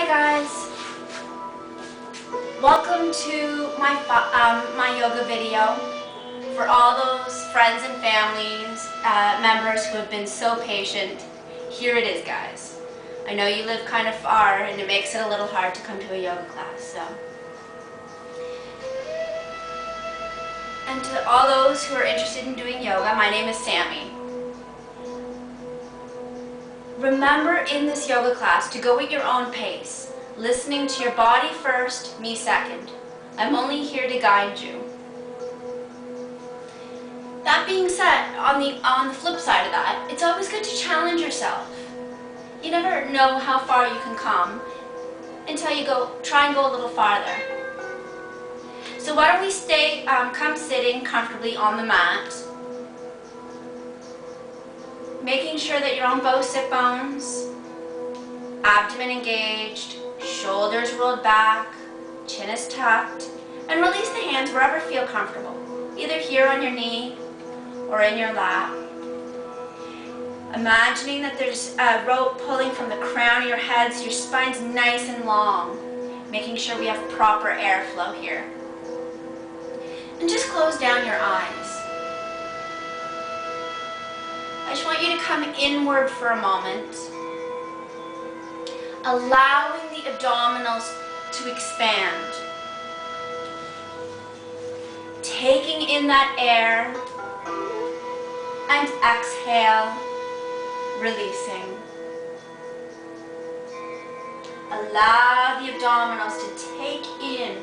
Hi guys, welcome to my yoga video. For all those friends and families, members who have been so patient, here it is guys. I know you live kind of far and it makes it a little hard to come to a yoga class, so. And to all those who are interested in doing yoga, my name is Sammy. Remember in this yoga class to go at your own pace, listening to your body first, me second. I'm only here to guide you. That being said, on the flip side of that, it's always good to challenge yourself. You never know how far you can come until you try and go a little farther. So why don't we come sitting comfortably on the mat, making sure that you're on both sit bones, abdomen engaged, shoulders rolled back, chin is tucked, and release the hands wherever you feel comfortable, either here on your knee or in your lap. Imagining that there's a rope pulling from the crown of your head so your spine's nice and long, making sure we have proper airflow here. And just close down your eyes. I just want you to come inward for a moment, allowing the abdominals to expand. Taking in that air and exhale, releasing. Allow the abdominals to take in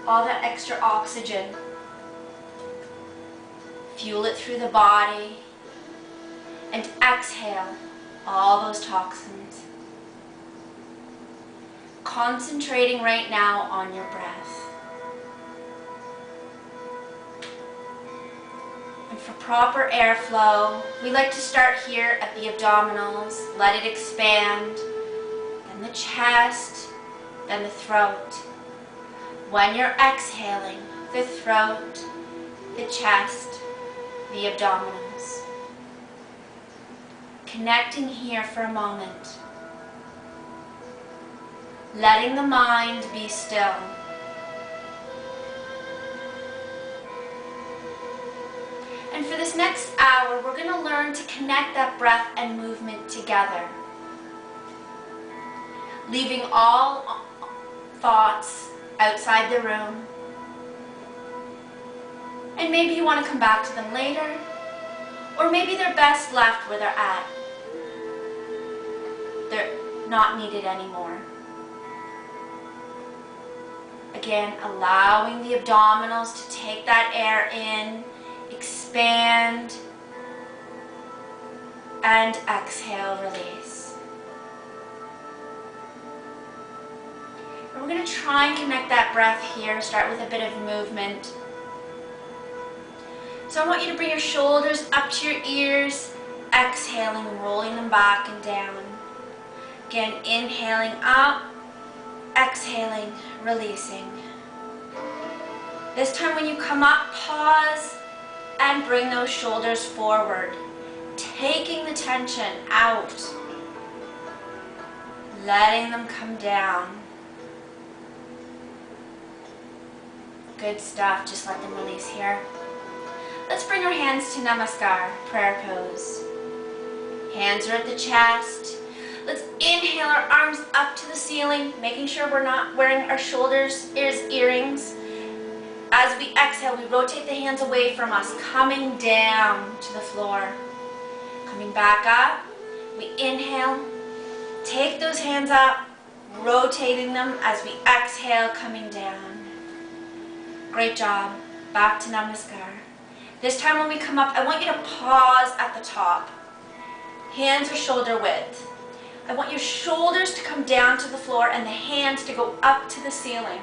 all that extra oxygen. Fuel it through the body. And exhale all those toxins. Concentrating right now on your breath. And for proper airflow, we like to start here at the abdominals, let it expand, then the chest, then the throat. When you're exhaling, the throat, the chest, the abdominals. Connecting here for a moment. Letting the mind be still. And for this next hour, we're going to learn to connect that breath and movement together. Leaving all thoughts outside the room. And maybe you want to come back to them later, or maybe they're best left where they're at. They're not needed anymore. Again, allowing the abdominals to take that air in, expand, and exhale, release. And we're going to try and connect that breath here. Start with a bit of movement. So I want you to bring your shoulders up to your ears, exhaling, rolling them back and down. Again, inhaling up, exhaling, releasing. This time when you come up, pause and bring those shoulders forward, taking the tension out, letting them come down. Good stuff, just let them release here. Let's bring our hands to Namaskar, prayer pose. Hands are at the chest. Let's inhale our arms up to the ceiling, making sure we're not wearing our shoulders, earrings. As we exhale, we rotate the hands away from us, coming down to the floor. Coming back up, we inhale, take those hands up, rotating them as we exhale, coming down. Great job. Back to Namaskar. This time when we come up, I want you to pause at the top. Hands are shoulder width. I want your shoulders to come down to the floor and the hands to go up to the ceiling.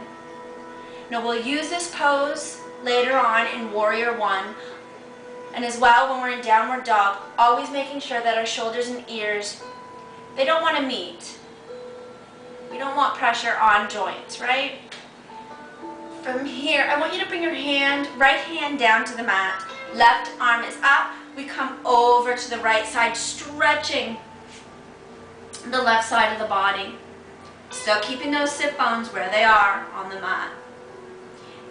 Now we'll use this pose later on in Warrior One, and as well when we're in Downward Dog, always making sure that our shoulders and ears, they don't want to meet. We don't want pressure on joints, right? From here, I want you to bring your right hand down to the mat. Left arm is up. We come over to the right side, stretching the left side of the body. Still keeping those sit bones where they are on the mat.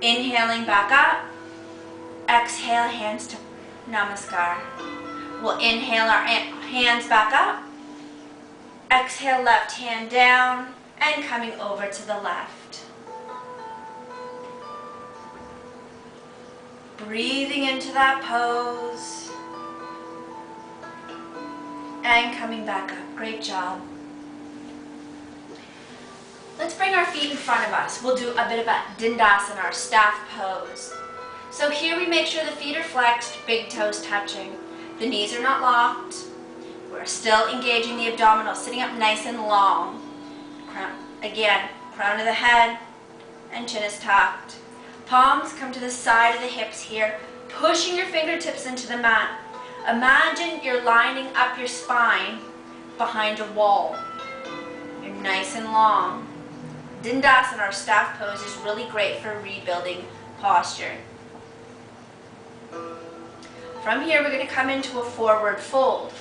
Inhaling back up. Exhale, hands to Namaskar. We'll inhale our hands back up. Exhale, left hand down and coming over to the left. Breathing into that pose and coming back up. Great job. Let's bring our feet in front of us. We'll do a bit of a Dandasana, our staff pose. So here we make sure the feet are flexed, big toes touching. The knees are not locked. We're still engaging the abdominals, sitting up nice and long. Again, crown of the head and chin is tucked. Palms come to the side of the hips here, pushing your fingertips into the mat. Imagine you're lining up your spine behind a wall. You're nice and long. Dandasana, our staff pose, is really great for rebuilding posture. From here, we're going to come into a forward fold.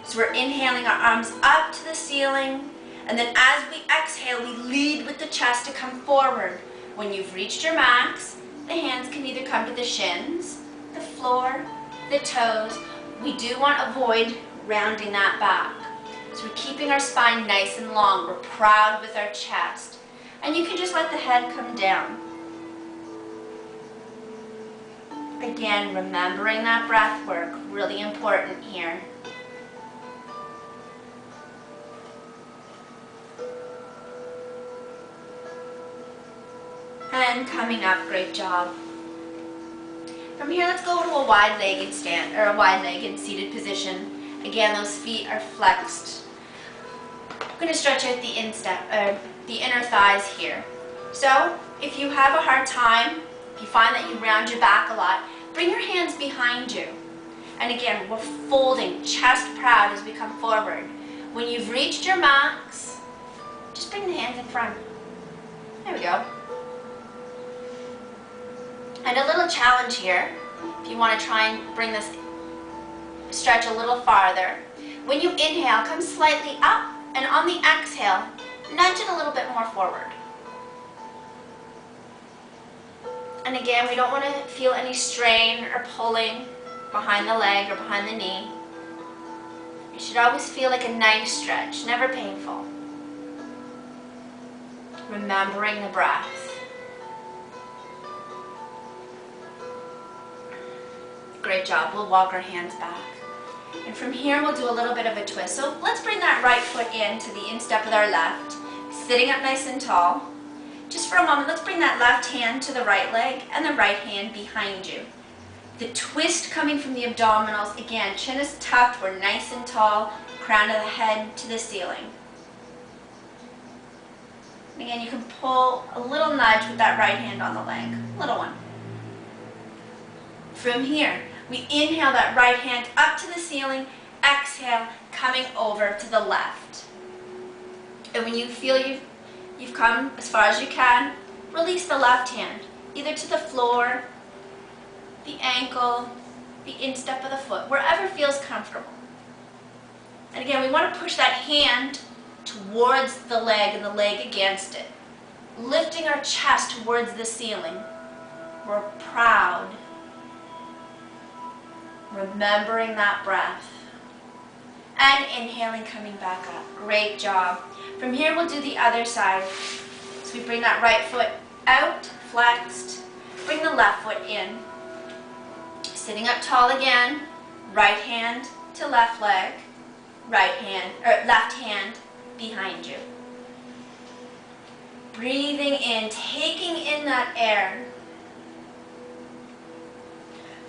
So we're inhaling our arms up to the ceiling, and then as we exhale, we lead with the chest to come forward. When you've reached your max, the hands can either come to the shins, the floor, the toes. We do want to avoid rounding that back. So we're keeping our spine nice and long. We're proud with our chest. And you can just let the head come down. Again, remembering that breath work, really important here. And coming up, great job. From here, let's go to a wide-legged stand, or a wide-legged seated position. Again, those feet are flexed. I'm going to stretch out the inner thighs here. So, if you have a hard time, if you find that you round your back a lot, bring your hands behind you. And again, we're folding, chest proud as we come forward. When you've reached your max, just bring the hands in front. There we go. And a little challenge here, if you want to try and bring this stretch a little farther. When you inhale, come slightly up, and on the exhale, nudge it a little bit more forward. And again, we don't want to feel any strain or pulling behind the leg or behind the knee. It should always feel like a nice stretch, never painful. Remembering the breath. Great job. We'll walk our hands back. And from here, we'll do a little bit of a twist. So let's bring that right foot in to the instep with our left, sitting up nice and tall. Just for a moment, let's bring that left hand to the right leg and the right hand behind you. The twist coming from the abdominals. Again, chin is tucked. We're nice and tall. Crown of the head to the ceiling. And again, you can pull a little nudge with that right hand on the leg. Little one. From here, we inhale that right hand up to the ceiling. Exhale, coming over to the left. And when you feel you've come as far as you can, release the left hand, either to the floor, the ankle, the instep of the foot, wherever feels comfortable. And again, we want to push that hand towards the leg and the leg against it, lifting our chest towards the ceiling. We're proud. Remembering that breath. And inhaling, coming back up. Great job. From here, we'll do the other side. So we bring that right foot out, flexed. Bring the left foot in. Sitting up tall again. Right hand to left leg. Left hand behind you. Breathing in, taking in that air.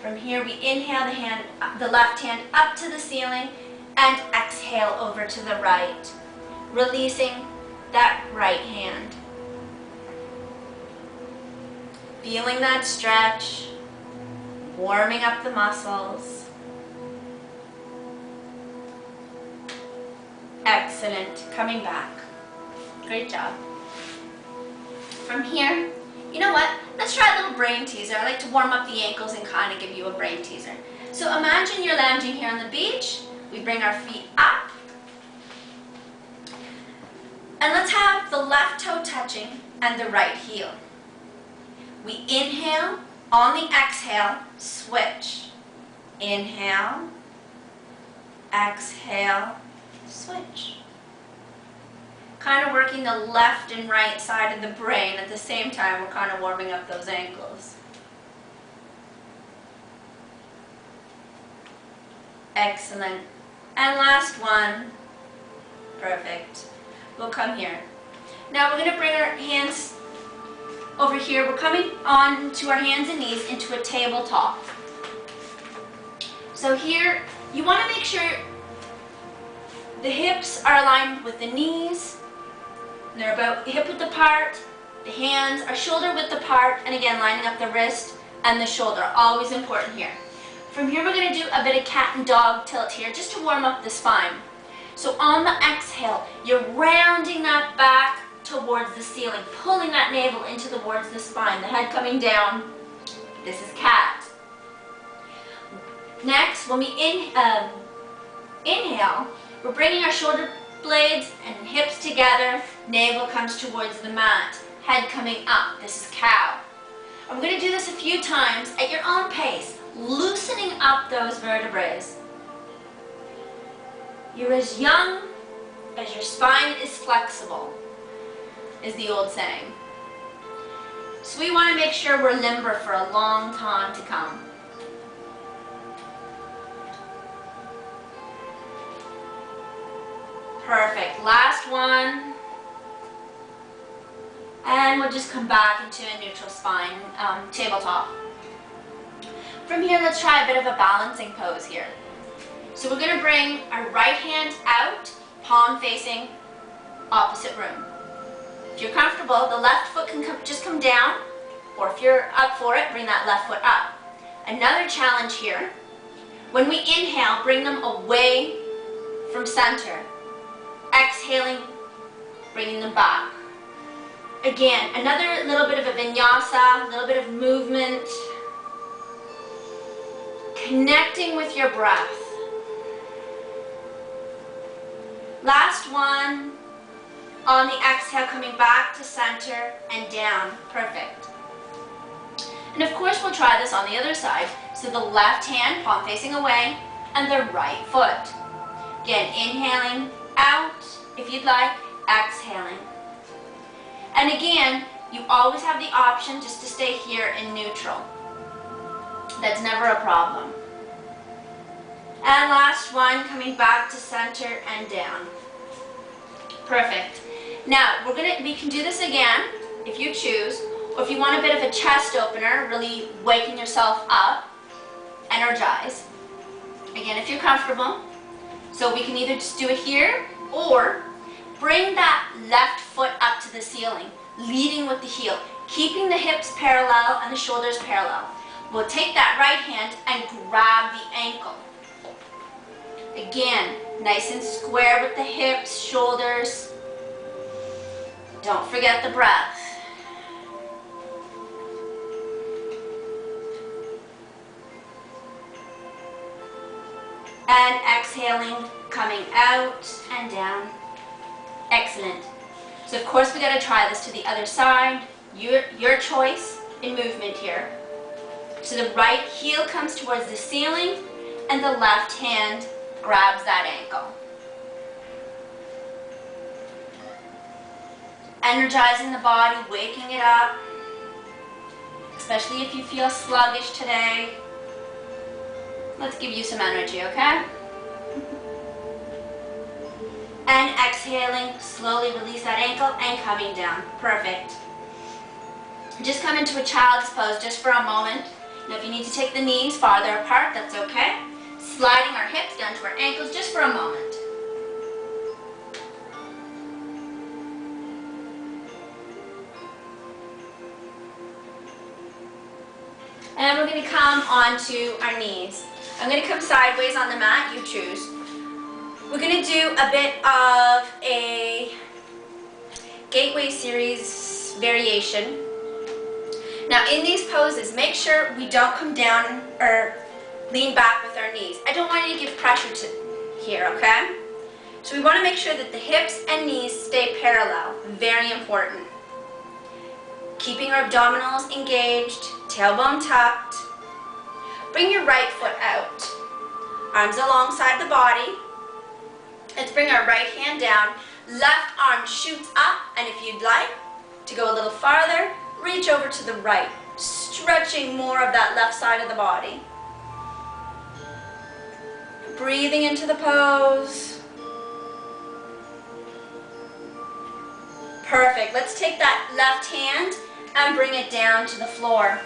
From here, we inhale the left hand up to the ceiling and exhale over to the right, releasing that right hand. Feeling that stretch, warming up the muscles. Excellent. Coming back. Great job. From here, you know what? Let's try a little brain teaser. I like to warm up the ankles and kind of give you a brain teaser. So imagine you're lounging here on the beach. We bring our feet up. And let's have the left toe touching and the right heel. We inhale, on the exhale, switch. Inhale, exhale, switch. Kind of working the left and right side of the brain at the same time. We're kind of warming up those ankles. Excellent. And last one. Perfect. We'll come here. Now we're going to bring our hands over here. We're coming on to our hands and knees into a tabletop. So here, you want to make sure the hips are aligned with the knees. They're about hip width apart. The hands are shoulder width apart. And again, lining up the wrist and the shoulder. Always important here. From here, we're going to do a bit of cat and dog tilt here just to warm up the spine. So on the exhale, you're rounding that back towards the ceiling, pulling that navel into towards the spine, the head coming down. This is cat. Next, when we inhale, we're bringing our shoulder blades and hips together, navel comes towards the mat, head coming up. This is cow. I'm going to do this a few times at your own pace, loosening up those vertebrae. You're as young as your spine is flexible, is the old saying. So we want to make sure we're limber for a long time to come. Perfect. Last one. And we'll just come back into a neutral spine, tabletop. From here, let's try a bit of a balancing pose here. So we're going to bring our right hand out, palm facing opposite room. If you're comfortable, the left foot can just come down, or if you're up for it, bring that left foot up. Another challenge here, when we inhale, bring them away from center. Exhaling, bringing them back. Again, another little bit of a vinyasa, a little bit of movement. Connecting with your breath. Last one. On the exhale, coming back to center and down. Perfect. And of course, we'll try this on the other side. So the left hand, palm facing away, and the right foot. Again, inhaling out, if you'd like, exhaling. And again, you always have the option just to stay here in neutral. That's never a problem. And last one, coming back to center and down. Perfect. Now, we can do this again, if you choose, or if you want a bit of a chest opener, really waking yourself up, energize. Again, if you're comfortable. So we can either just do it here, or bring that left foot up to the ceiling, leading with the heel, keeping the hips parallel and the shoulders parallel. We'll take that right hand and grab the ankle. Again, nice and square with the hips, shoulders. Don't forget the breath. And exhaling, coming out and down. Excellent. So of course we got to try this to the other side. Your choice in movement here. So the right heel comes towards the ceiling and the left hand grabs that ankle. Energizing the body, waking it up, especially if you feel sluggish today. Let's give you some energy, okay? And exhaling, slowly release that ankle and coming down. Perfect. Just come into a child's pose just for a moment. Now if you need to take the knees farther apart, that's okay. Sliding our hips down to our ankles just for a moment. And we're going to come onto our knees. I'm going to come sideways on the mat, you choose. We're going to do a bit of a gateway series variation. Now in these poses, make sure we don't come down or lean back with our knees. I don't want you to give pressure to here, okay? So we want to make sure that the hips and knees stay parallel. Very important. Keeping our abdominals engaged, tailbone tucked. Bring your right foot out. Arms alongside the body. Let's bring our right hand down. Left arm shoots up, and if you'd like to go a little farther, reach over to the right, stretching more of that left side of the body. Breathing into the pose. Perfect. Let's take that left hand and bring it down to the floor.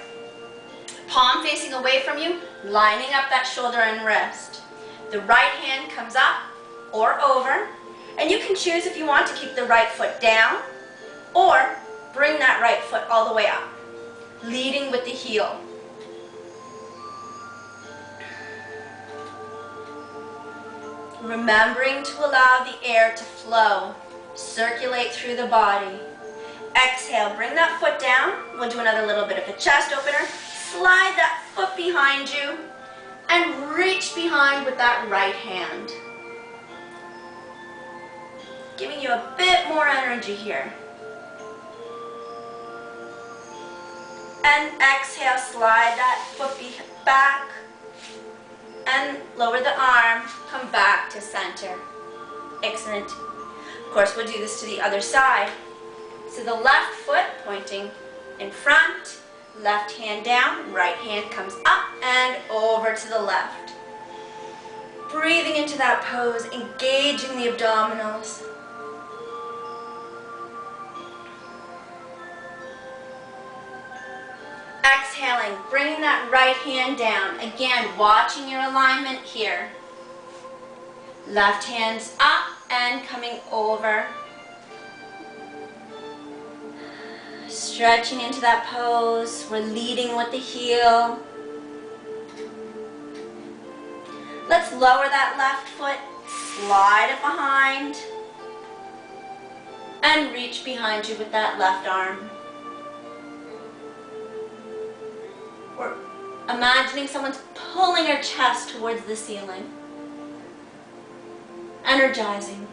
Palm facing away from you, lining up that shoulder and wrist. The right hand comes up or over, and you can choose if you want to keep the right foot down or bring that right foot all the way up, leading with the heel. Remembering to allow the air to flow, circulate through the body. Exhale, bring that foot down. We'll do another little bit of a chest opener. Slide that foot behind you and reach behind with that right hand. Giving you a bit more energy here. And exhale, slide that foot back and lower the arm, come back to center. Excellent. Of course, we'll do this to the other side. So the left foot pointing in front, left hand down, right hand comes up and over to the left. Breathing into that pose, engaging the abdominals. Exhaling, bringing that right hand down. Again, watching your alignment here. Left hand's up and coming over. Stretching into that pose. We're leading with the heel. Let's lower that left foot, slide it behind, and reach behind you with that left arm. We're imagining someone's pulling our chest towards the ceiling. Energizing.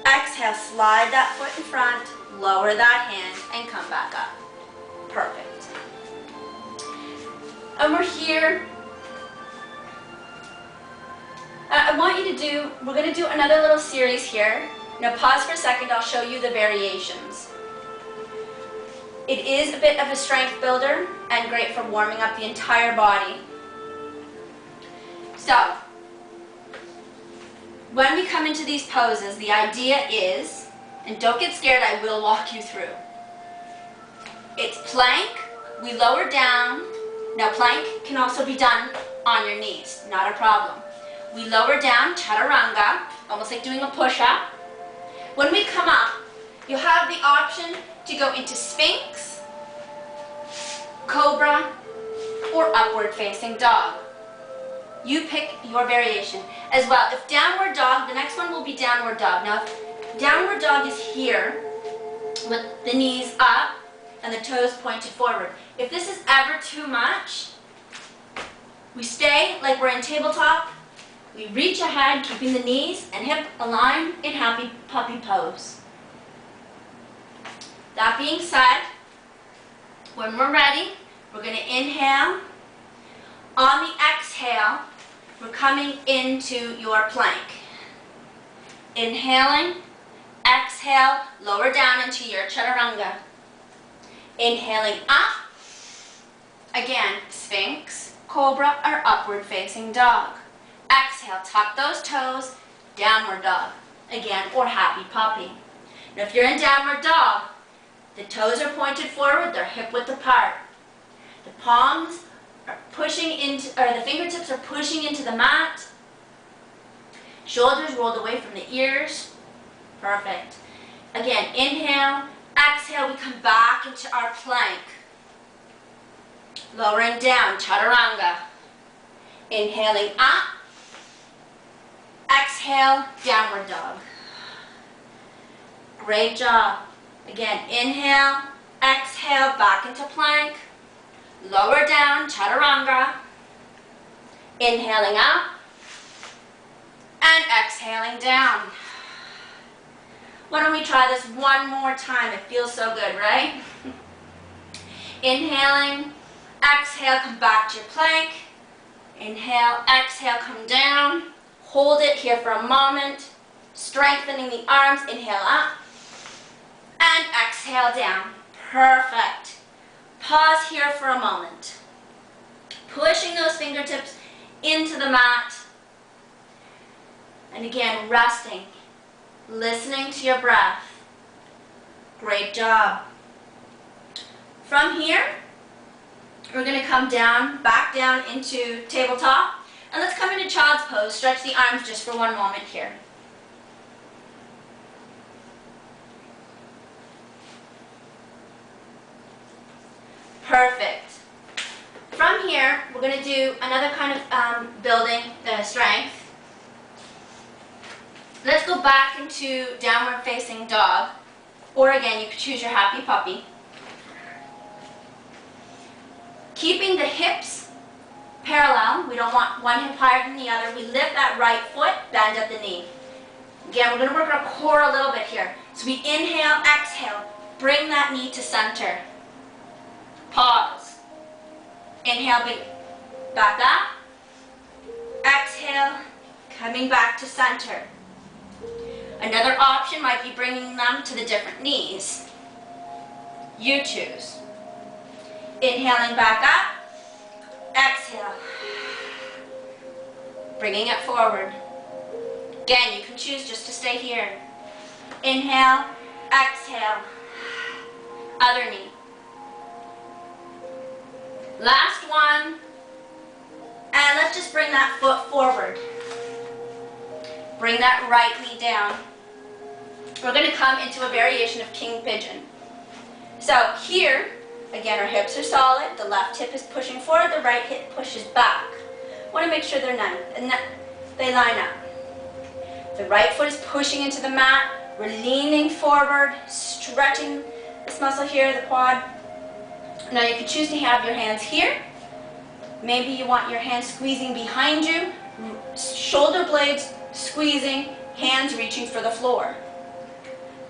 Exhale, slide that foot in front, lower that hand, and come back up. Perfect. And we're here. I want you to do, we're going to do another little series here. Now pause for a second, I'll show you the variations. It is a bit of a strength builder and great for warming up the entire body. So, when we come into these poses, the idea is, and don't get scared, I will walk you through. It's plank, we lower down. Now plank can also be done on your knees, not a problem. We lower down, chaturanga, almost like doing a push-up. When we come up, you'll have the option to go into Sphinx, Cobra, or Upward Facing Dog. You pick your variation. As well, if Downward Dog, the next one will be Downward Dog. Now, if Downward Dog is here, with the knees up and the toes pointed forward. If this is ever too much, we stay like we're in tabletop. We reach ahead, keeping the knees and hip aligned in happy puppy pose. That being said, when we're ready, we're going to inhale. On the exhale, we're coming into your plank. Inhaling, exhale, lower down into your chaturanga. Inhaling up, again, Sphinx, Cobra, or Upward Facing Dog. Exhale, tuck those toes, Downward Dog, again, or Happy Puppy. Now if you're in Downward Dog, the toes are pointed forward, they're hip width apart. The palms are pushing into, or the fingertips are pushing into the mat. Shoulders rolled away from the ears. Perfect. Again, inhale, exhale, we come back into our plank. Lowering down, chaturanga. Inhaling up. Exhale, downward dog. Great job. Again, inhale, exhale, back into plank. Lower down, chaturanga. Inhaling up. And exhaling down. Why don't we try this one more time? It feels so good, right? Inhaling, exhale, come back to your plank. Inhale, exhale, come down. Hold it here for a moment. Strengthening the arms, inhale up. And exhale down. Perfect. Pause here for a moment. Pushing those fingertips into the mat. And again, resting. Listening to your breath. Great job. From here, we're going to come down, back down into tabletop. And let's come into child's pose. Stretch the arms just for one moment here. Perfect. From here, we're going to do another kind of building the strength. Let's go back into downward facing dog. Or again, you could choose your happy puppy. Keeping the hips parallel. We don't want one hip higher than the other. We lift that right foot, bend at the knee. Again, we're going to work our core a little bit here. So we inhale, exhale. Bring that knee to center. Pause. Inhale, back up. Exhale, coming back to center. Another option might be bringing them to the different knees. You choose. Inhaling back up. Exhale. Bringing it forward. Again, you can choose just to stay here. Inhale, exhale. Other knee. Last one. And let's just bring that foot forward. Bring that right knee down. We're going to come into a variation of king pigeon. So here, again, our hips are solid. The left hip is pushing forward. The right hip pushes back. Want to make sure they line up. The right foot is pushing into the mat. We're leaning forward, stretching this muscle here, the quad. Now you can choose to have your hands here. Maybe you want your hands squeezing behind you, shoulder blades squeezing, hands reaching for the floor.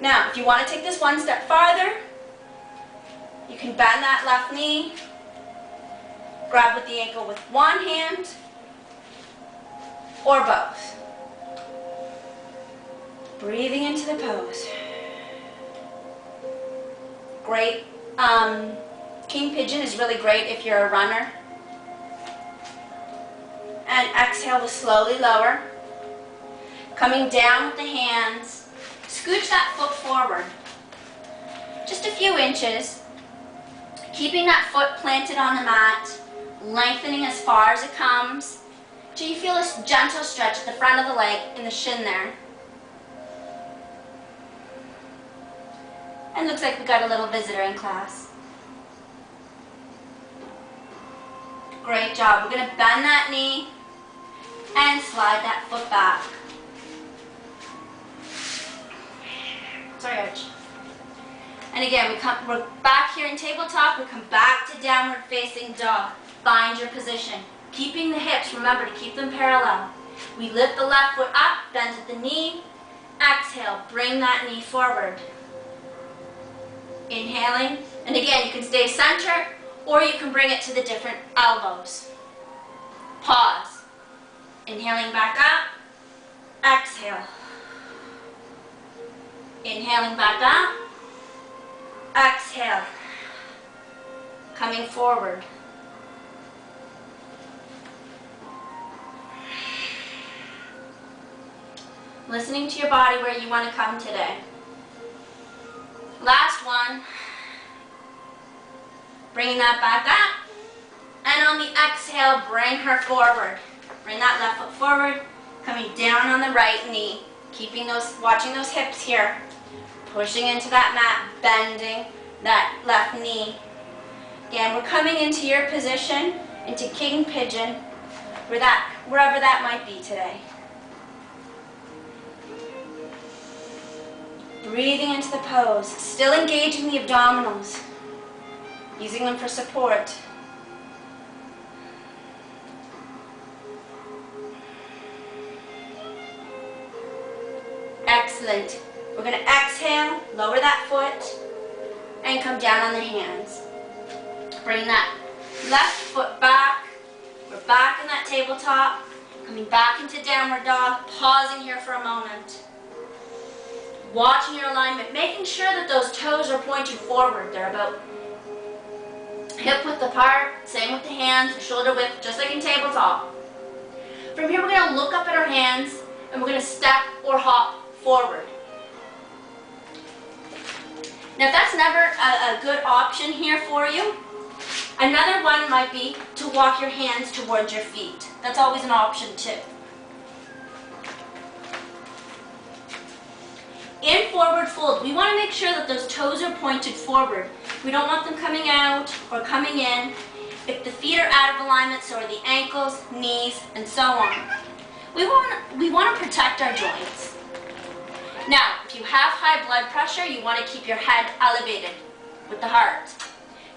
Now, if you want to take this one step farther, you can bend that left knee, grab with the ankle with one hand, or both. Breathing into the pose. Great. King pigeon is really great if you're a runner. And exhale to slowly lower. Coming down with the hands. Scooch that foot forward. Just a few inches. Keeping that foot planted on the mat. Lengthening as far as it comes. Till you feel a gentle stretch at the front of the leg in the shin there. And looks like we got a little visitor in class. Great job. We're going to bend that knee and slide that foot back. Sorry, Arch. And again, we're back here in tabletop. We come back to downward facing dog. Find your position. Keeping the hips, remember to keep them parallel. We lift the left foot up, bend at the knee. Exhale, bring that knee forward. Inhaling. And again, you can stay center, or you can bring it to the different elbows. Pause. Inhaling back up. Exhale. Inhaling back up. Exhale. Coming forward. Listening to your body where you want to come today. Last one. Bringing that back up. And on the exhale, bring her forward. Bring that left foot forward. Coming down on the right knee. Watching those hips here. Pushing into that mat, bending that left knee. Again, we're coming into your position, into king pigeon, wherever that might be today. Breathing into the pose, still engaging the abdominals, using them for support. Excellent. We're going to exhale, lower that foot, and come down on the hands. Bring that left foot back. We're back in that tabletop. Coming back into downward dog, pausing here for a moment. Watching your alignment, making sure that those toes are pointing forward. They're about hip width apart, same with the hands, shoulder width, just like in tabletop. From here, we're going to look up at our hands, and we're going to step or hop forward. Now, if that's never a good option here for you, another one might be to walk your hands towards your feet. That's always an option too. In forward fold, we want to make sure that those toes are pointed forward. We don't want them coming out or coming in. If the feet are out of alignment, so are the ankles, knees, and so on. We want to protect our joints. Now, if you have high blood pressure, you want to keep your head elevated with the heart.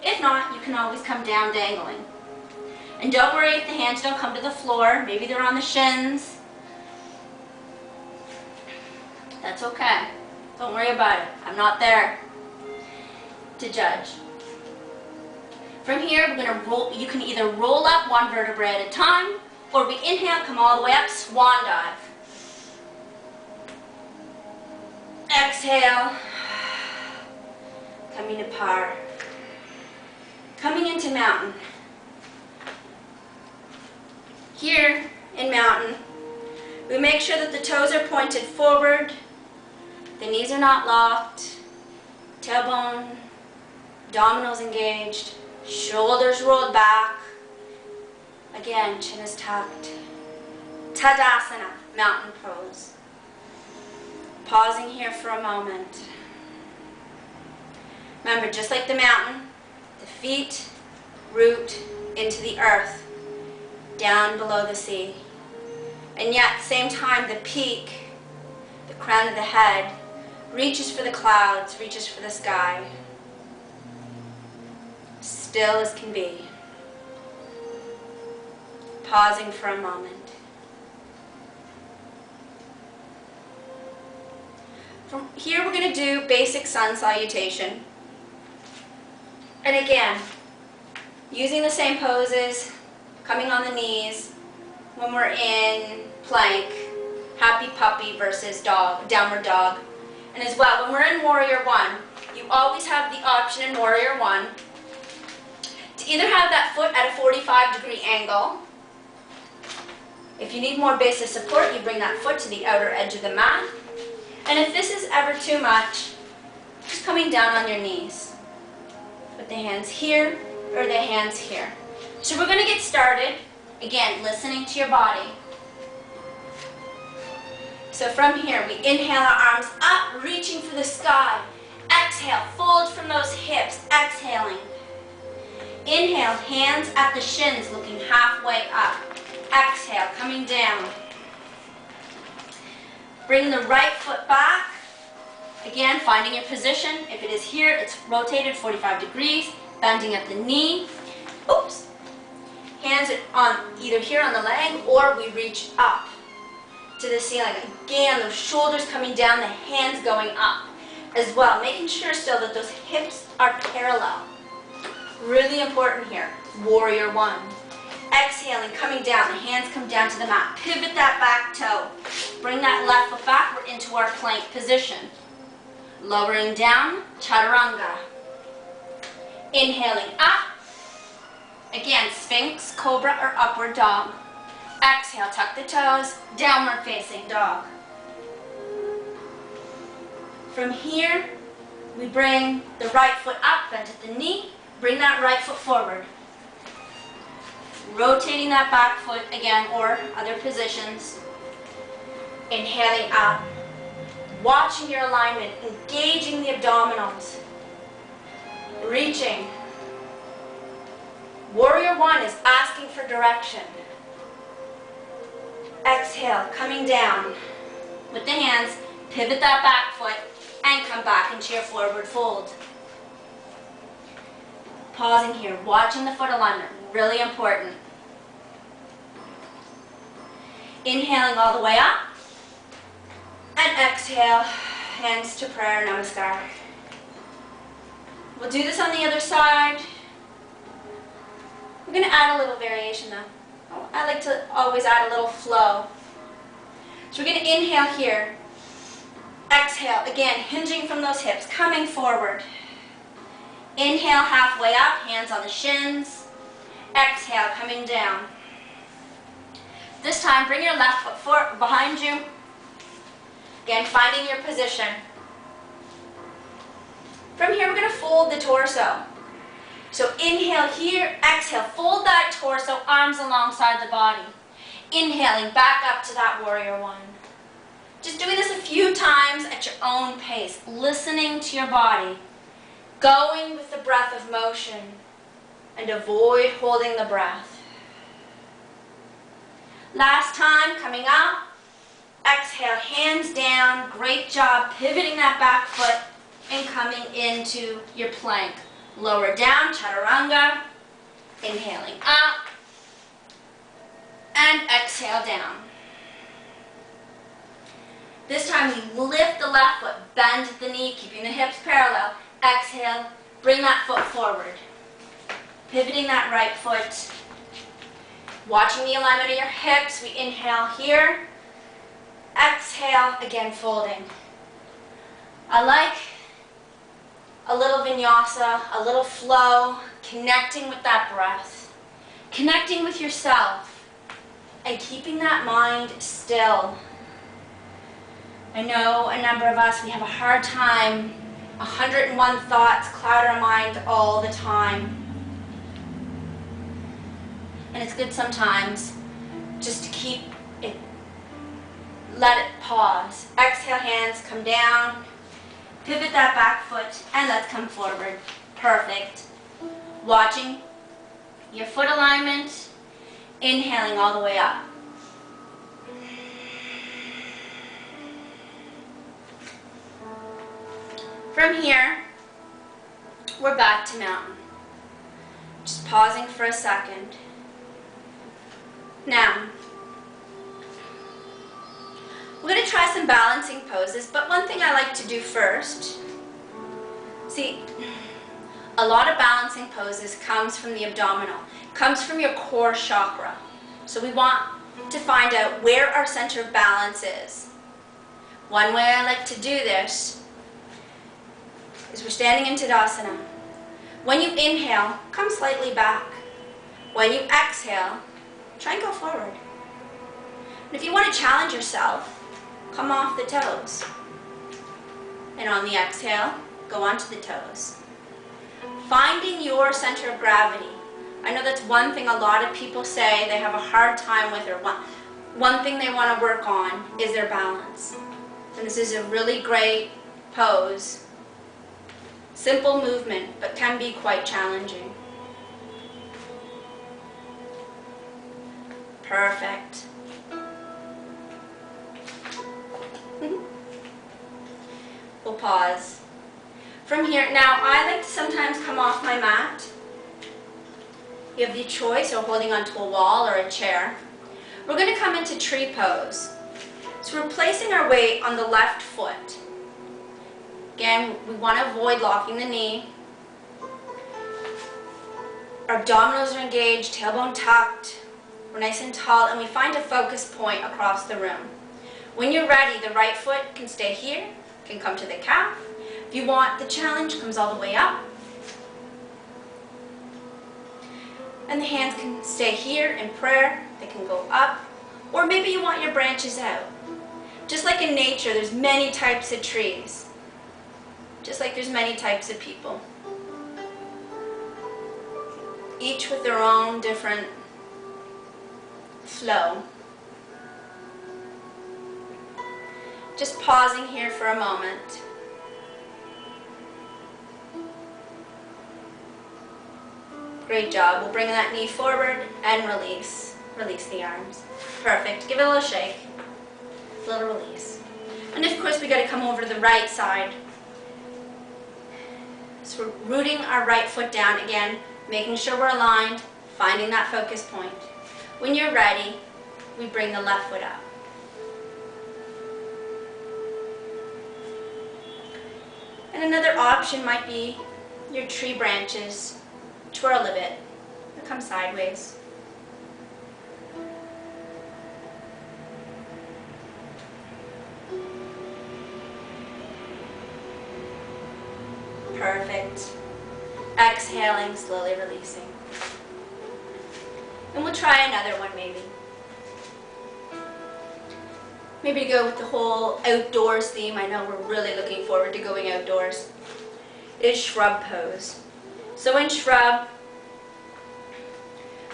If not, you can always come down dangling. And don't worry if the hands don't come to the floor. Maybe they're on the shins. That's okay. Don't worry about it. I'm not there to judge. From here, we're going to roll. You can either roll up one vertebrae at a time, or we inhale, come all the way up, swan dive. Exhale, coming to par. Coming into mountain. Here in mountain, we make sure that the toes are pointed forward, the knees are not locked, tailbone, abdominals engaged, shoulders rolled back. Again, chin is tucked. Tadasana, mountain pose. Pausing here for a moment. Remember, just like the mountain, the feet root into the earth, down below the sea. And yet, at the same time, the peak, the crown of the head, reaches for the clouds, reaches for the sky. Still as can be. Pausing for a moment. From here, we're going to do basic sun salutation. And again, using the same poses, coming on the knees when we're in plank, happy puppy versus dog, downward dog. And as well, when we're in warrior one, you always have the option in warrior one to either have that foot at a 45-degree angle. If you need more base of support, you bring that foot to the outer edge of the mat. And if this is ever too much, just coming down on your knees. With the hands here or the hands here. So we're going to get started, again, listening to your body. So from here, we inhale our arms up, reaching for the sky. Exhale, fold from those hips, exhaling. Inhale, hands at the shins, looking halfway up. Exhale, coming down. Bring the right foot back. Again, finding your position. If it is here, it's rotated 45 degrees, bending at the knee. Oops. Hands on either here on the leg, or we reach up to the ceiling. Again, those shoulders coming down, the hands going up as well. Making sure still that those hips are parallel. Really important here. Warrior one. Exhaling, coming down. The hands come down to the mat. Pivot that back toe. Bring that left foot back. We're into our plank position. Lowering down, chaturanga. Inhaling up. Again, sphinx, cobra, or upward dog. Exhale, tuck the toes, downward facing dog. From here, we bring the right foot up, bent at the knee. Bring that right foot forward. Rotating that back foot again, or other positions. Inhaling up. Watching your alignment, engaging the abdominals. Reaching. Warrior one is asking for direction. Exhale, coming down. With the hands, pivot that back foot and come back into your forward fold. Pausing here, watching the foot alignment, really important. Inhaling all the way up and exhale, hands to prayer, namaskar. We'll do this on the other side. We're going to add a little variation though. I like to always add a little flow. So we're going to inhale here. Exhale, again, hinging from those hips, coming forward. Inhale, halfway up, hands on the shins. Exhale, coming down. This time, bring your left foot forward, behind you. Again, finding your position. From here, we're going to fold the torso. So inhale here, exhale, fold that torso, arms alongside the body. Inhaling back up to that warrior one. Just doing this a few times at your own pace, listening to your body, going with the breath of motion, and avoid holding the breath. Last time, coming up, exhale, hands down, great job, pivoting that back foot and coming into your plank. Lower down, chaturanga, inhaling up, and exhale down. This time we lift the left foot, bend the knee, keeping the hips parallel. Exhale, bring that foot forward. Pivoting that right foot. Watching the alignment of your hips, we inhale here. Exhale, again folding. I like a little vinyasa, a little flow, connecting with that breath, connecting with yourself, and keeping that mind still. I know a number of us, we have a hard time, 101 thoughts cloud our mind all the time. And it's good sometimes just to keep it, let it pause. Exhale, hands come down, pivot that back foot, and let's come forward. Perfect. Watching your foot alignment, inhaling all the way up. From here, we're back to mountain. Just pausing for a second. Now, we're going to try some balancing poses, but one thing I like to do first, see, a lot of balancing poses comes from the abdominal, comes from your core chakra. So we want to find out where our center of balance is. One way I like to do this is we're standing in Tadasana. When you inhale, come slightly back. When you exhale, try and go forward. And if you want to challenge yourself, come off the toes. And on the exhale, go onto the toes. Finding your center of gravity. I know that's one thing a lot of people say they have a hard time with, or one thing they want to work on is their balance. And this is a really great pose. Simple movement, but can be quite challenging. Perfect. We'll pause. From here, now I like to sometimes come off my mat. You have the choice of holding onto a wall or a chair. We're going to come into tree pose. So we're placing our weight on the left foot. Again, we want to avoid locking the knee. Our abdominals are engaged, tailbone tucked. We're nice and tall, and we find a focus point across the room. When you're ready, the right foot can stay here, can come to the calf. If you want, the challenge comes all the way up. And the hands can stay here in prayer. They can go up. Or maybe you want your branches out. Just like in nature, there's many types of trees. Just like there's many types of people. Each with their own different flow. Just pausing here for a moment. Great job. We'll bring that knee forward and release. Release the arms. Perfect. Give it a little shake. A little release. And of course we got to come over to the right side. So we're rooting our right foot down again, making sure we're aligned, finding that focus point. When you're ready, we bring the left foot up. And another option might be your tree branches. Twirl a bit. They'll come sideways. Perfect. Exhaling, slowly releasing. And we'll try another one maybe. Maybe to go with the whole outdoors theme. I know we're really looking forward to going outdoors. Is shrub pose. So in shrub,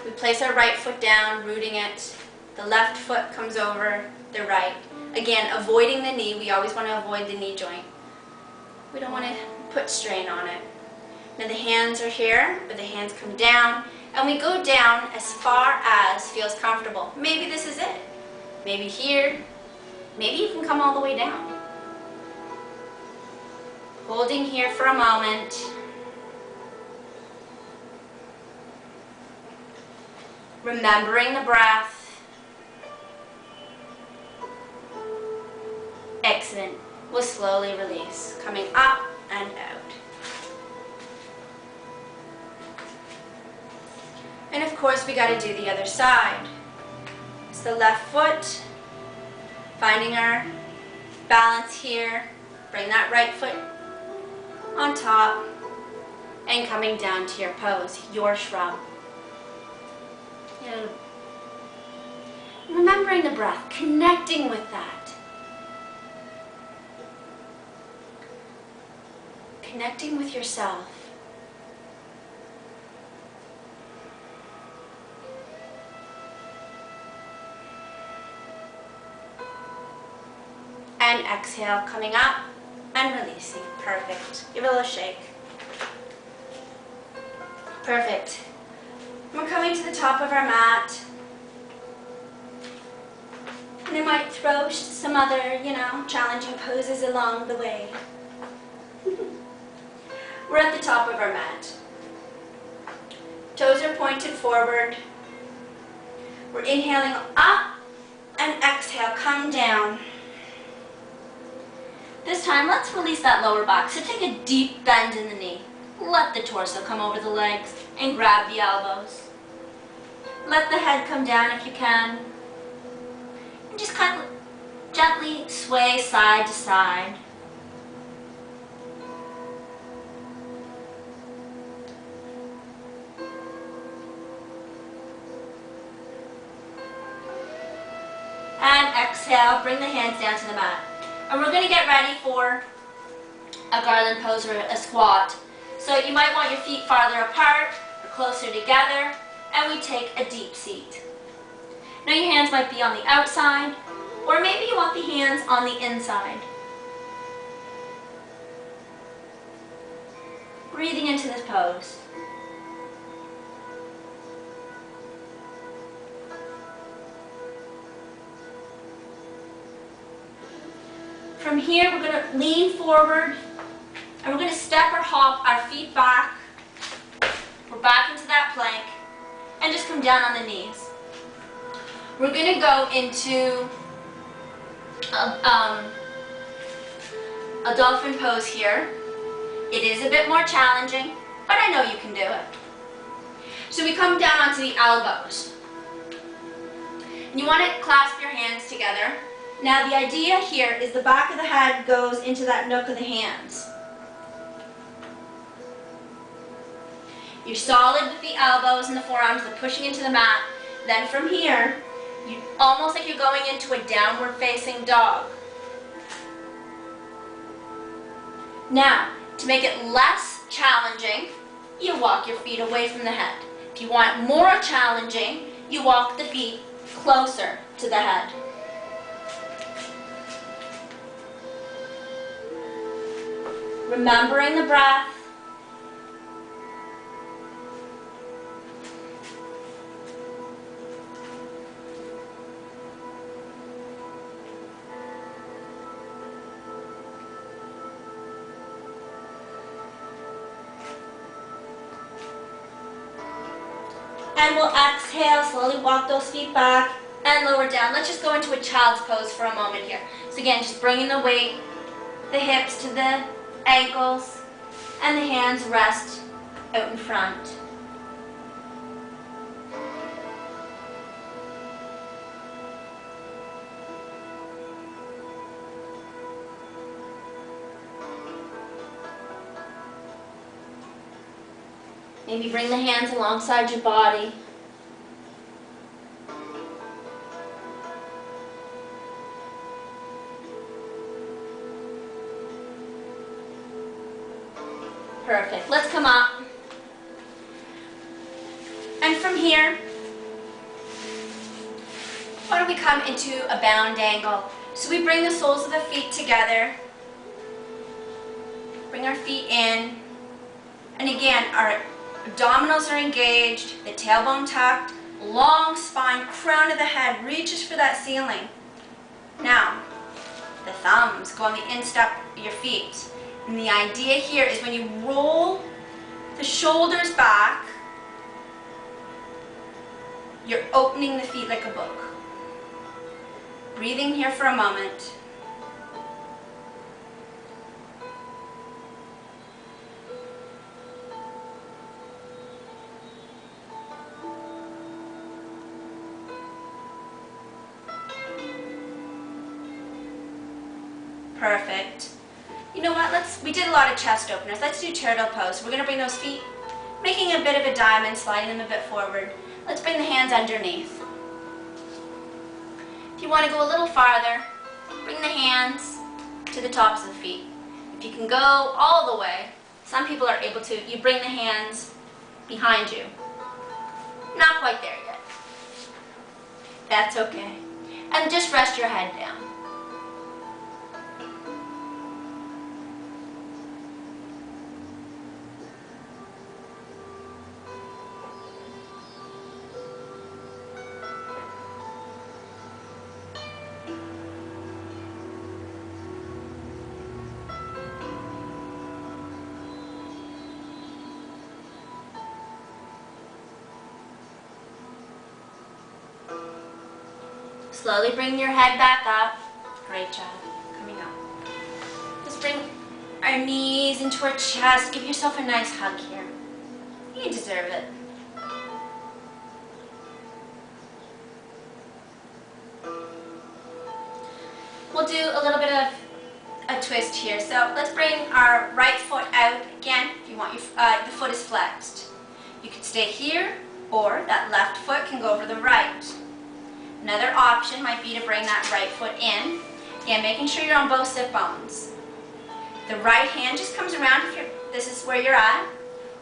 we place our right foot down, rooting it. The left foot comes over the right. Again, avoiding the knee. We always want to avoid the knee joint. We don't want to put strain on it. Now the hands are here, but the hands come down, and we go down as far as feels comfortable. Maybe this is it. Maybe here. Maybe you can come all the way down. Holding here for a moment. Remembering the breath. Excellent. We'll slowly release, coming up and out. And of course we got to do the other side. It's the left foot, finding our balance here. Bring that right foot on top and coming down to your pose, your shrub. Remembering the breath, connecting with that. Connecting with yourself. And exhale, coming up and releasing. Perfect. Give it a little shake. Perfect. We're coming to the top of our mat. And I might throw some other, challenging poses along the way. We're at the top of our mat. Toes are pointed forward. We're inhaling up and exhale, come down. This time, let's release that lower back. So take a deep bend in the knee. Let the torso come over the legs and grab the elbows. Let the head come down if you can. And just kind of gently sway side to side. And exhale, bring the hands down to the mat. And we're going to get ready for a garland pose or a squat. So you might want your feet farther apart or closer together, and we take a deep seat. Now your hands might be on the outside, or maybe you want the hands on the inside. Breathing into this pose. From here, we're going to lean forward, and we're going to step or hop our feet back. We're back into that plank, and just come down on the knees. We're going to go into a dolphin pose here. It is a bit more challenging, but I know you can do it. So we come down onto the elbows. And you want to clasp your hands together. Now the idea here is the back of the head goes into that nook of the hands. You're solid with the elbows and the forearms, they're pushing into the mat. Then from here, almost like you're going into a downward facing dog. Now, to make it less challenging, you walk your feet away from the head. If you want it more challenging, you walk the feet closer to the head. Remembering the breath. And we'll exhale, slowly walk those feet back and lower down. Let's just go into a child's pose for a moment here. So again, just bringing the weight, the hips to the ankles, and the hands rest out in front. Maybe bring the hands alongside your body. Perfect. Let's come up. And from here, why don't we come into a bound angle? So we bring the soles of the feet together. Bring our feet in. And again, our abdominals are engaged, the tailbone tucked, long spine, crown of the head reaches for that ceiling. Now, the thumbs go on the instep of your feet. And the idea here is when you roll the shoulders back, you're opening the feet like a book. Breathing here for a moment. Perfect. You know what, we did a lot of chest openers. Let's do turtle pose. We're going to bring those feet, making a bit of a diamond, sliding them a bit forward. Let's bring the hands underneath. If you want to go a little farther, bring the hands to the tops of the feet. If you can go all the way, some people are able to, you bring the hands behind you. Not quite there yet. That's okay. And just rest your head down. Slowly bring your head back up. Great job. Coming up. Just bring our knees into our chest. Give yourself a nice hug here. You deserve it. We'll do a little bit of a twist here. So let's bring our right foot out. Again, if you want the foot is flexed. You could stay here, or that left foot can go over the right. Another option might be to bring that right foot in. Again, making sure you're on both sit bones. The right hand just comes around if this is where you're at.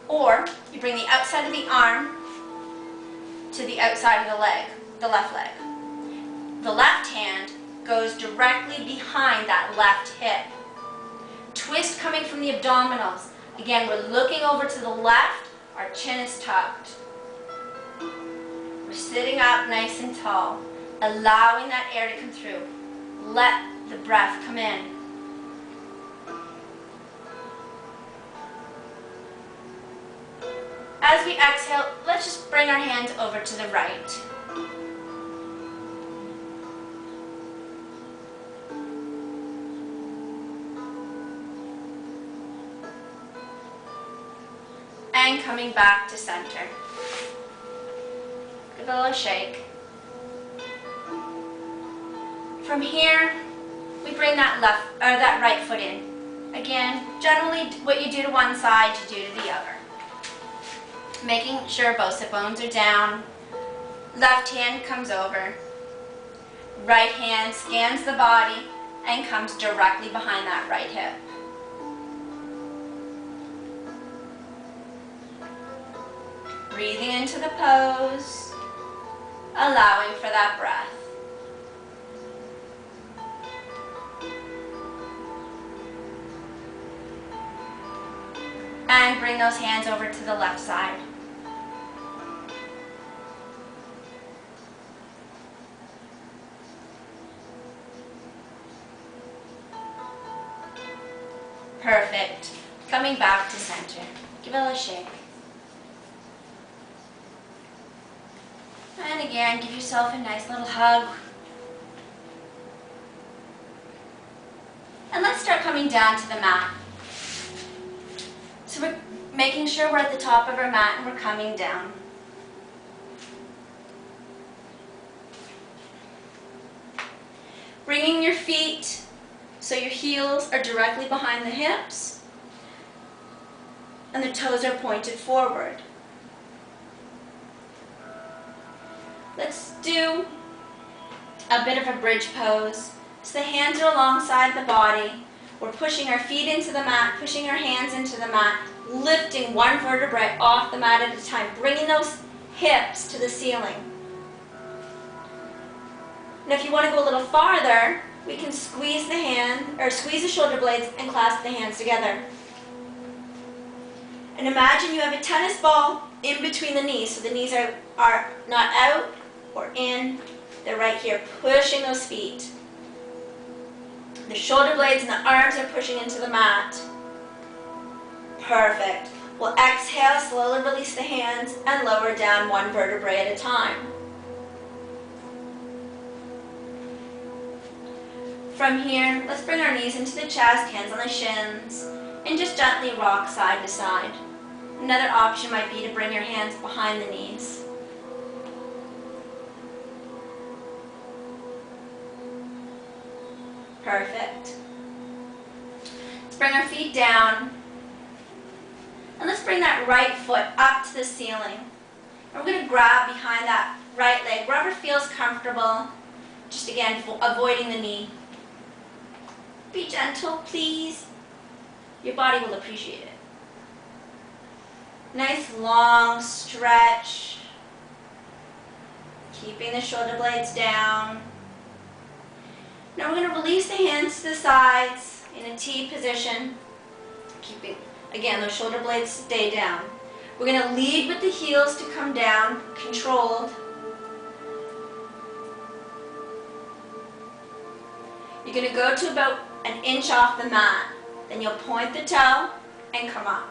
Or you bring the outside of the arm to the outside of the leg, the left leg. The left hand goes directly behind that left hip. Twist coming from the abdominals. Again, we're looking over to the left. Our chin is tucked. We're sitting up nice and tall, allowing that air to come through. Let the breath come in. As we exhale, let's just bring our hands over to the right. And coming back to center. Give it a little shake. From here, we bring that right foot in. Again, generally what you do to one side, you do to the other. Making sure both sit bones are down. Left hand comes over. Right hand scans the body and comes directly behind that right hip. Breathing into the pose, allowing for that breath. And bring those hands over to the left side. Perfect. Coming back to center. Give it a little shake. And again, give yourself a nice little hug. And let's start coming down to the mat. we're making sure we're at the top of our mat and we're coming down. Bringing your feet so your heels are directly behind the hips and the toes are pointed forward. Let's do a bit of a bridge pose. So the hands are alongside the body. We're pushing our feet into the mat, pushing our hands into the mat, lifting one vertebrae off the mat at a time, bringing those hips to the ceiling. And if you want to go a little farther, we can squeeze the shoulder blades and clasp the hands together. And imagine you have a tennis ball in between the knees, so the knees are not out or in, they're right here, pushing those feet. The shoulder blades and the arms are pushing into the mat. Perfect. We'll exhale, slowly release the hands and lower down one vertebrae at a time. From here, let's bring our knees into the chest, hands on the shins, and just gently rock side to side. Another option might be to bring your hands behind the knees. Perfect. Let's bring our feet down. And let's bring that right foot up to the ceiling. And we're going to grab behind that right leg, wherever feels comfortable. Just again, avoiding the knee. Be gentle, please. Your body will appreciate it. Nice long stretch. Keeping the shoulder blades down. Now we're going to release the hands to the sides in a T position. Keeping, again, those shoulder blades stay down. We're going to lead with the heels to come down, controlled. You're going to go to about an inch off the mat. Then you'll point the toe and come up.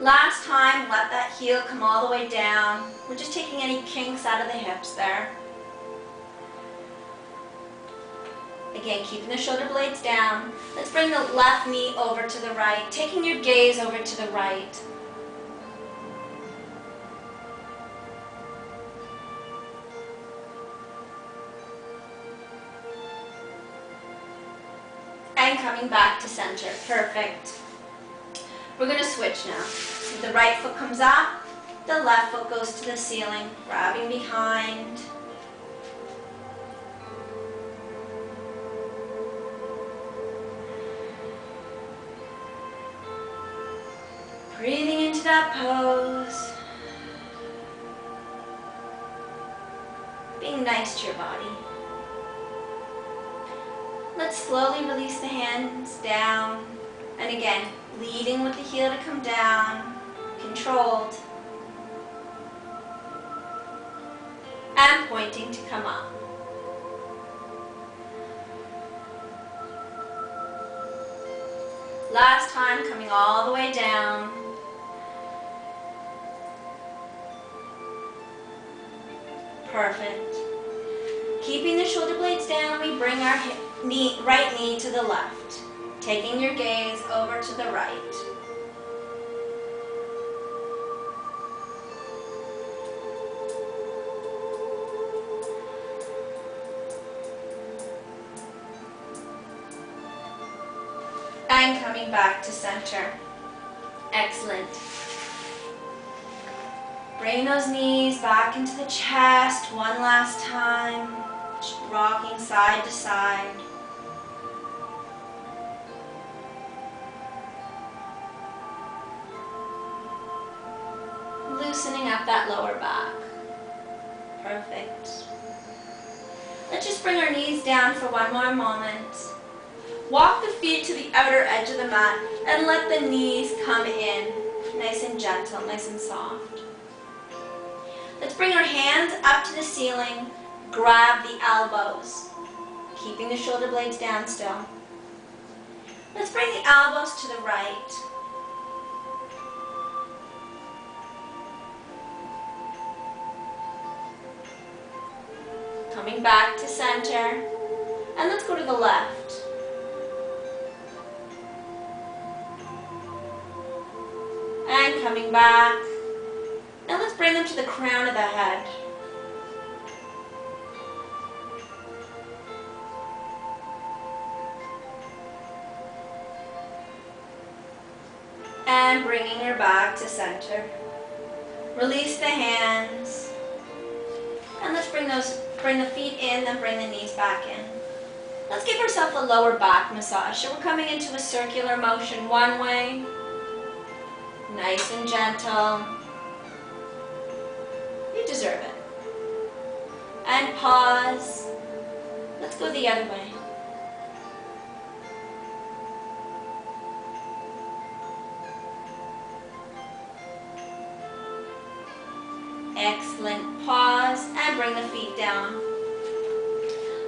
Last time, let that heel come all the way down. We're just taking any kinks out of the hips there. Again, keeping the shoulder blades down. Let's bring the left knee over to the right, taking your gaze over to the right. And coming back to center. Perfect. We're going to switch now. So the right foot comes up, the left foot goes to the ceiling, grabbing behind. Breathing into that pose. Being nice to your body. Let's slowly release the hands down. And again, leading with the heel to come down, controlled. And pointing to come up. Last time, coming all the way down. Perfect. Keeping the shoulder blades down, we bring our right knee to the left. Taking your gaze over to the right. And coming back to center. Excellent. Bring those knees back into the chest one last time. Just rocking side to side. Loosening up that lower back. Perfect. Let's just bring our knees down for one more moment. Walk the feet to the outer edge of the mat and let the knees come in. Nice and gentle, nice and soft. Let's bring our hands up to the ceiling. Grab the elbows. Keeping the shoulder blades down still. Let's bring the elbows to the right. Coming back to center. And let's go to the left. And coming back. Now let's bring them to the crown of the head. And bringing her back to center. Release the hands. And let's bring the feet in, then bring the knees back in. Let's give ourselves a lower back massage. So we're coming into a circular motion one way. Nice and gentle. You deserve it. And pause. Let's go the other way. Excellent. Pause and bring the feet down.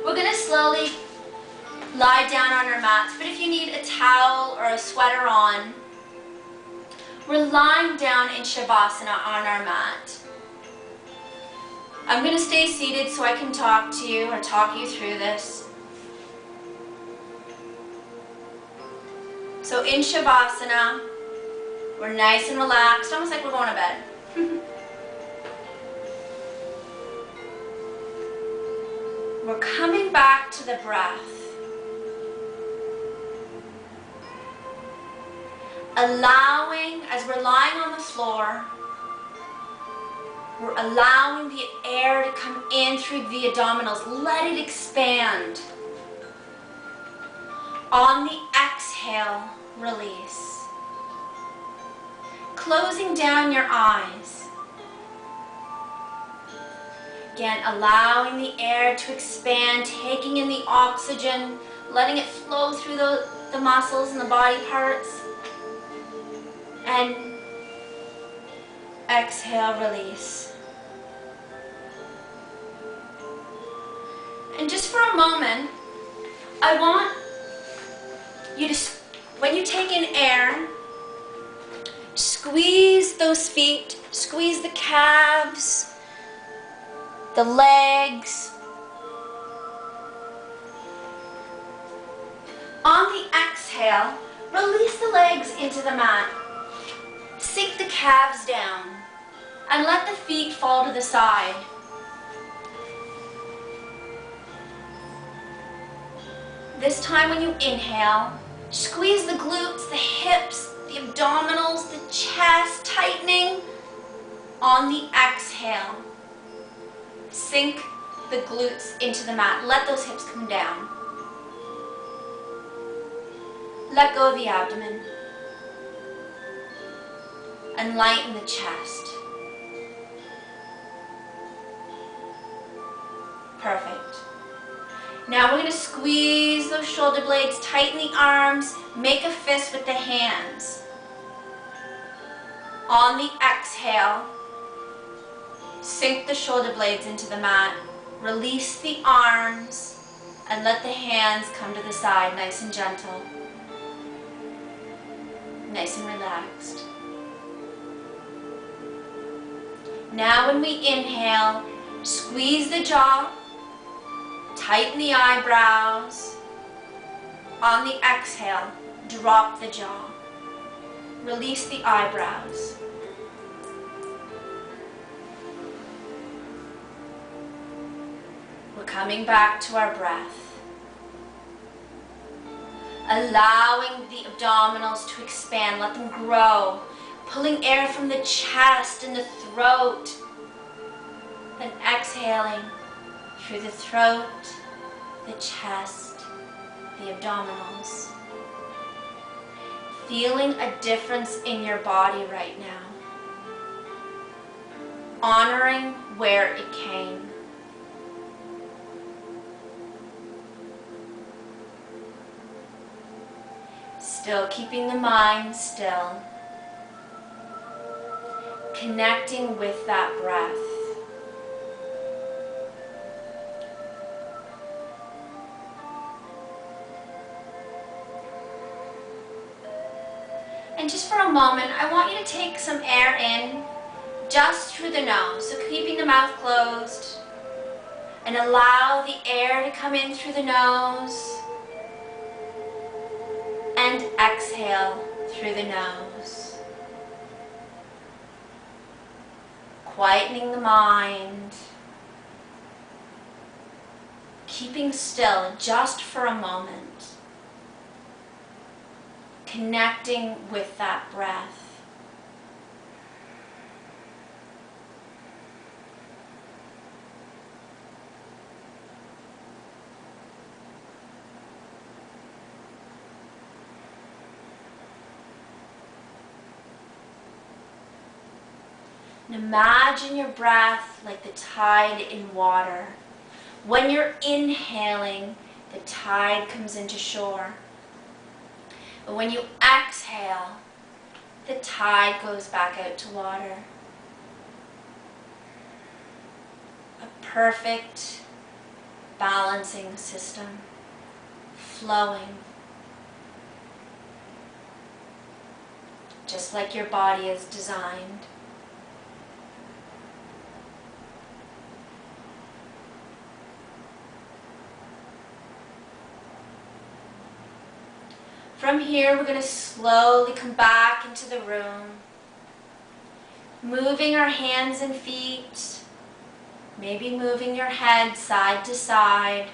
We're going to slowly lie down on our mats, but if you need a towel or a sweater on, we're lying down in Shavasana on our mat. I'm going to stay seated so I can talk to you or talk you through this. So in Shavasana, we're nice and relaxed, almost like we're going to bed. We're coming back to the breath. Allowing, as we're lying on the floor, we're allowing the air to come in through the abdominals. Let it expand. On the exhale, release. Closing down your eyes. Again, allowing the air to expand, taking in the oxygen, letting it flow through the muscles and the body parts. And exhale, release. And just for a moment, I want you to, when you take in air, squeeze those feet, squeeze the calves, the legs. On the exhale, release the legs into the mat. Sink the calves down and let the feet fall to the side. This time when you inhale, squeeze the glutes, the hips, the abdominals, the chest, tightening. On the exhale, sink the glutes into the mat. Let those hips come down. Let go of the abdomen. And lighten the chest. Perfect. Now we're going to squeeze those shoulder blades, tighten the arms, make a fist with the hands. On the exhale, sink the shoulder blades into the mat, release the arms, and let the hands come to the side, nice and gentle, nice and relaxed. Now when we inhale, squeeze the jaw, tighten the eyebrows. On the exhale, drop the jaw, release the eyebrows. We're coming back to our breath. Allowing the abdominals to expand, let them grow. Pulling air from the chest and the throat. Then exhaling through the throat, the chest, the abdominals. Feeling a difference in your body right now. Honoring where it came. Still keeping the mind still. Connecting with that breath. And just for a moment, I want you to take some air in just through the nose. So keeping the mouth closed. And allow the air to come in through the nose. And exhale through the nose. quietening the mind, keeping still just for a moment, connecting with that breath. And imagine your breath like the tide in water. When you're inhaling, the tide comes into shore. But when you exhale, the tide goes back out to water. A perfect balancing system, flowing, just like your body is designed. From here, we're going to slowly come back into the room, moving our hands and feet, maybe moving your head side to side.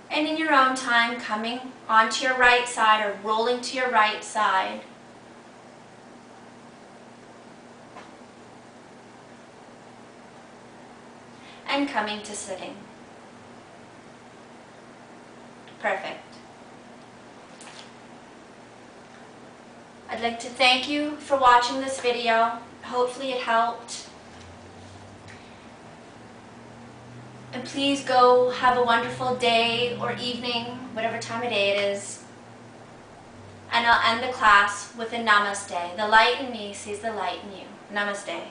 And in your own time, coming onto your right side or rolling to your right side. And coming to sitting. Perfect. I'd like to thank you for watching this video. Hopefully it helped. And please go have a wonderful day or evening, whatever time of day it is. And I'll end the class with a namaste. The light in me sees the light in you. Namaste.